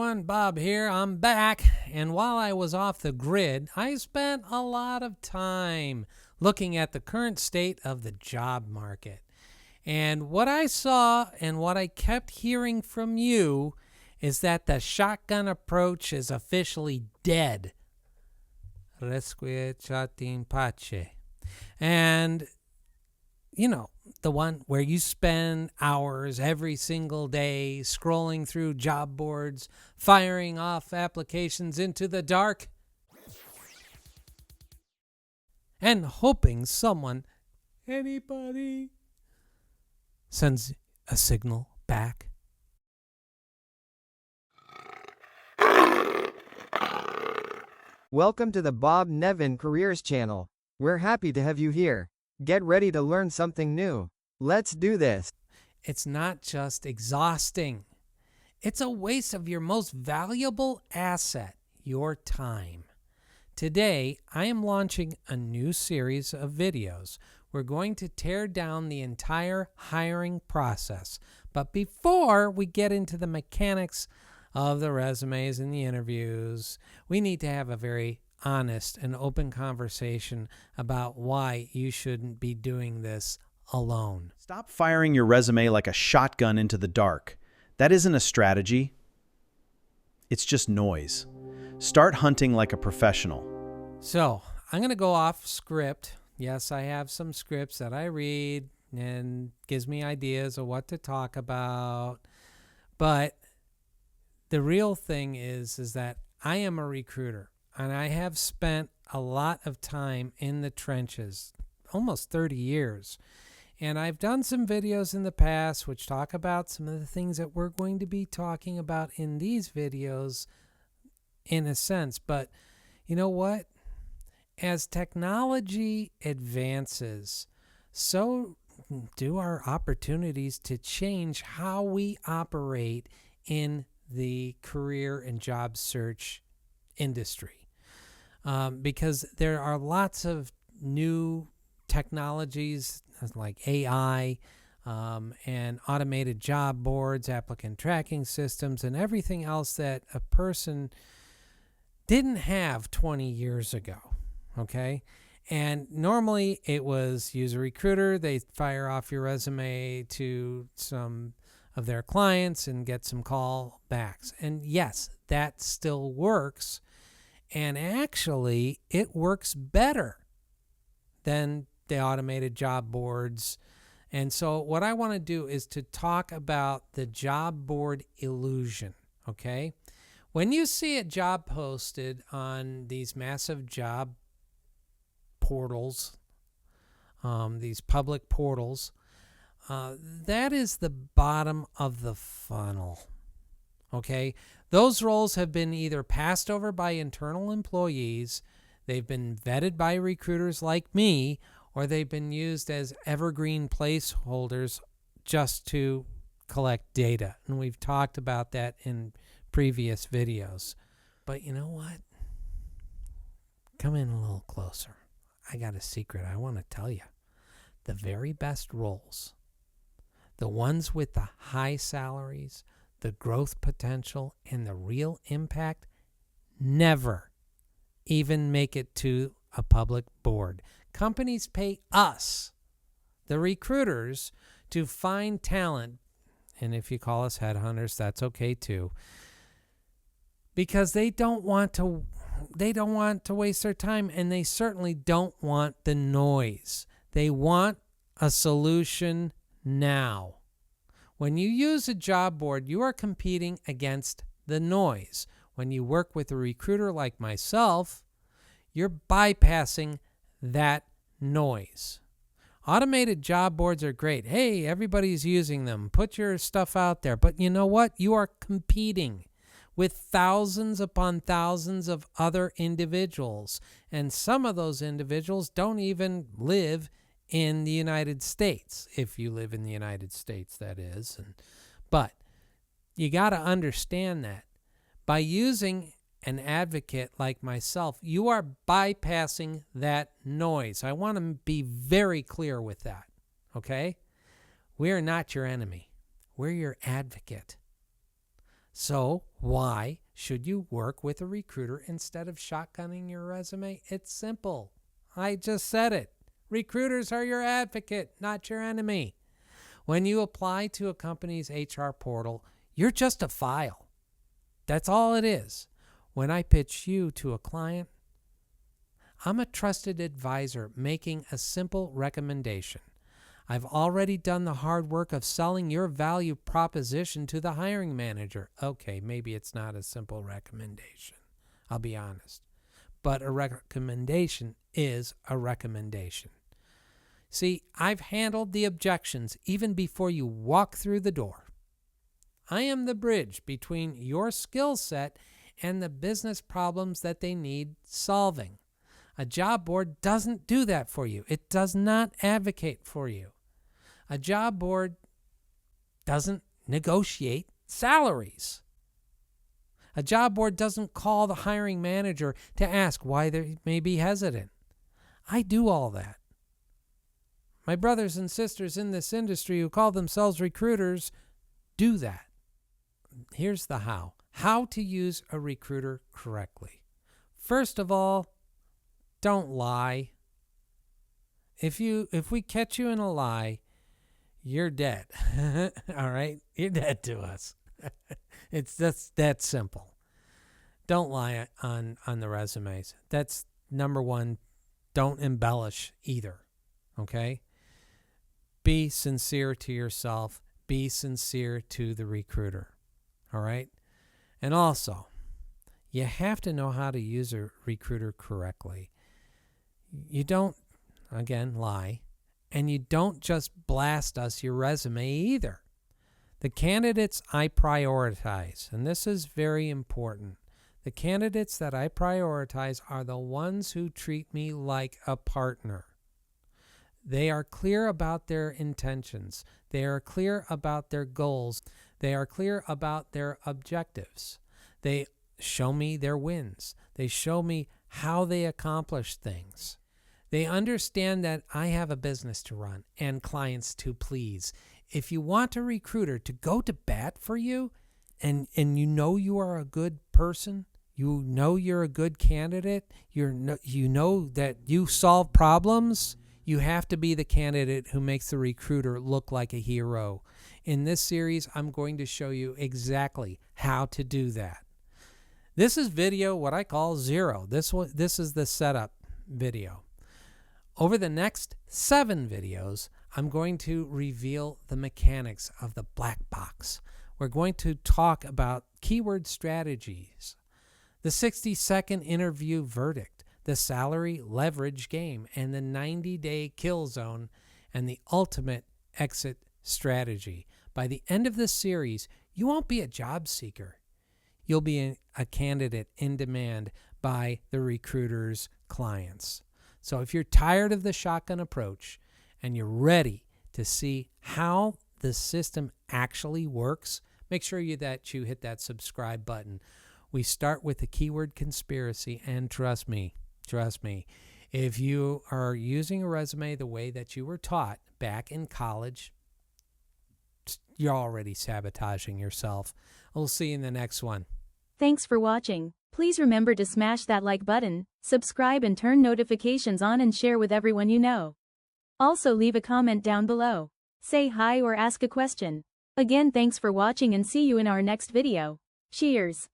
everyone, Bob here. I'm back, and while I was off the grid, I spent a lot of time looking at the current state of the job market. And what I saw and what I kept hearing from you is that the shotgun approach is officially dead. Requiescat in pace. And, you know, the one where you spend hours every single day scrolling through job boards, firing off applications into the dark, and hoping someone, anybody, sends a signal back. Welcome to the Bob Nevin Careers Channel. We're happy to have you here. Get ready to learn something new. Let's do this. It's not just exhausting. It's a waste of your most valuable asset, your time. Today, I am launching a new series of videos. We're going to tear down the entire hiring process. But before we get into the mechanics of the resumes and the interviews, we need to have a very honest and open conversation about why you shouldn't be doing this alone. Stop firing your resume like a shotgun into the dark. That isn't a strategy. It's just noise. Start hunting like a professional. So, I'm going to go off script. Yes, I have some scripts that I read and gives me ideas of what to talk about. But the real thing is that I am a recruiter, and I have spent a lot of time in the trenches, almost 30 years. And I've done some videos in the past which talk about some of the things that we're going to be talking about in these videos in a sense. But you know what? As technology advances, so do our opportunities to change how we operate in the career and job search industry. Because there are lots of new technologies like AI and automated job boards, applicant tracking systems, and everything else that a person didn't have 20 years ago. Okay? And normally it was use a recruiter. They fire off your resume to some of their clients and get some call backs. And yes, that still works. And actually, it works better than the automated job boards. And so what I want to do is to talk about the job board illusion, okay? When you see a job posted on these massive job portals, these public portals, that is the bottom of the funnel, okay? Those roles have been either passed over by internal employees, they've been vetted by recruiters like me, or they've been used as evergreen placeholders just to collect data. And we've talked about that in previous videos. But you know what? Come in a little closer. I got a secret I want to tell you. The very best roles, the ones with the high salaries, the growth potential, and the real impact, never even make it to a public board. Companies pay us, the recruiters, to find talent. And if you call us headhunters, that's okay too. Because they don't want to waste their time, and they certainly don't want the noise. They want a solution now. When you use a job board, you are competing against the noise. When you work with a recruiter like myself, you're bypassing that noise. Automated job boards are great. Hey, everybody's using them. Put your stuff out there. But you know what? You are competing with thousands upon thousands of other individuals. And some of those individuals don't even live in the United States, if you live in the United States, that is. But you got to understand that by using an advocate like myself, you are bypassing that noise. I want to be very clear with that, okay? We are not your enemy. We're your advocate. So why should you work with a recruiter instead of shotgunning your resume? It's simple. I just said it. Recruiters are your advocate, not your enemy. When you apply to a company's HR portal, you're just a file. That's all it is. When I pitch you to a client, I'm a trusted advisor making a simple recommendation. I've already done the hard work of selling your value proposition to the hiring manager. Okay, maybe it's not a simple recommendation. I'll be honest. But a recommendation is a recommendation. See, I've handled the objections even before you walk through the door. I am the bridge between your skill set and the business problems that they need solving. A job board doesn't do that for you. It does not advocate for you. A job board doesn't negotiate salaries. A job board doesn't call the hiring manager to ask why they may be hesitant. I do all that. My brothers and sisters in this industry who call themselves recruiters do that. Here's the how. How to use a recruiter correctly. First of all, don't lie. If we catch you in a lie, you're dead. All right? You're dead to us. It's just that simple. Don't lie on the resumes. That's number one. Don't embellish either. Okay? Be sincere to yourself. Be sincere to the recruiter. All right? And also, you have to know how to use a recruiter correctly. You don't, again, lie. And you don't just blast us your resume either. The candidates I prioritize, and this is very important, the candidates that I prioritize are the ones who treat me like a partner. They are clear about their intentions. They are clear about their goals. They are clear about their objectives. They show me their wins. They show me how they accomplish things. They understand that I have a business to run and clients to please. If you want a recruiter to go to bat for you and you know you are a good person, you know you're a good candidate, you know that you solve problems, you have to be the candidate who makes the recruiter look like a hero. In this series, I'm going to show you exactly how to do that. This is video what I call 0. This is the setup video. Over the next 7 videos, I'm going to reveal the mechanics of the black box. We're going to talk about keyword strategies, the 60-second interview verdict, the salary leverage game, and the 90-day kill zone, and the ultimate exit strategy. By the end of this series, you won't be a job seeker. You'll be a candidate in demand by the recruiter's clients. So if you're tired of the shotgun approach and you're ready to see how the system actually works, make sure that you hit that subscribe button. We start with the keyword conspiracy, and trust me, if you are using a resume the way that you were taught back in college, you're already sabotaging yourself. We'll see you in the next one. Thanks for watching. Please remember to smash that like button, subscribe and turn notifications on, and share with everyone you know. Also leave a comment down below. Say hi or ask a question. Again, thanks for watching and see you in our next video. Cheers.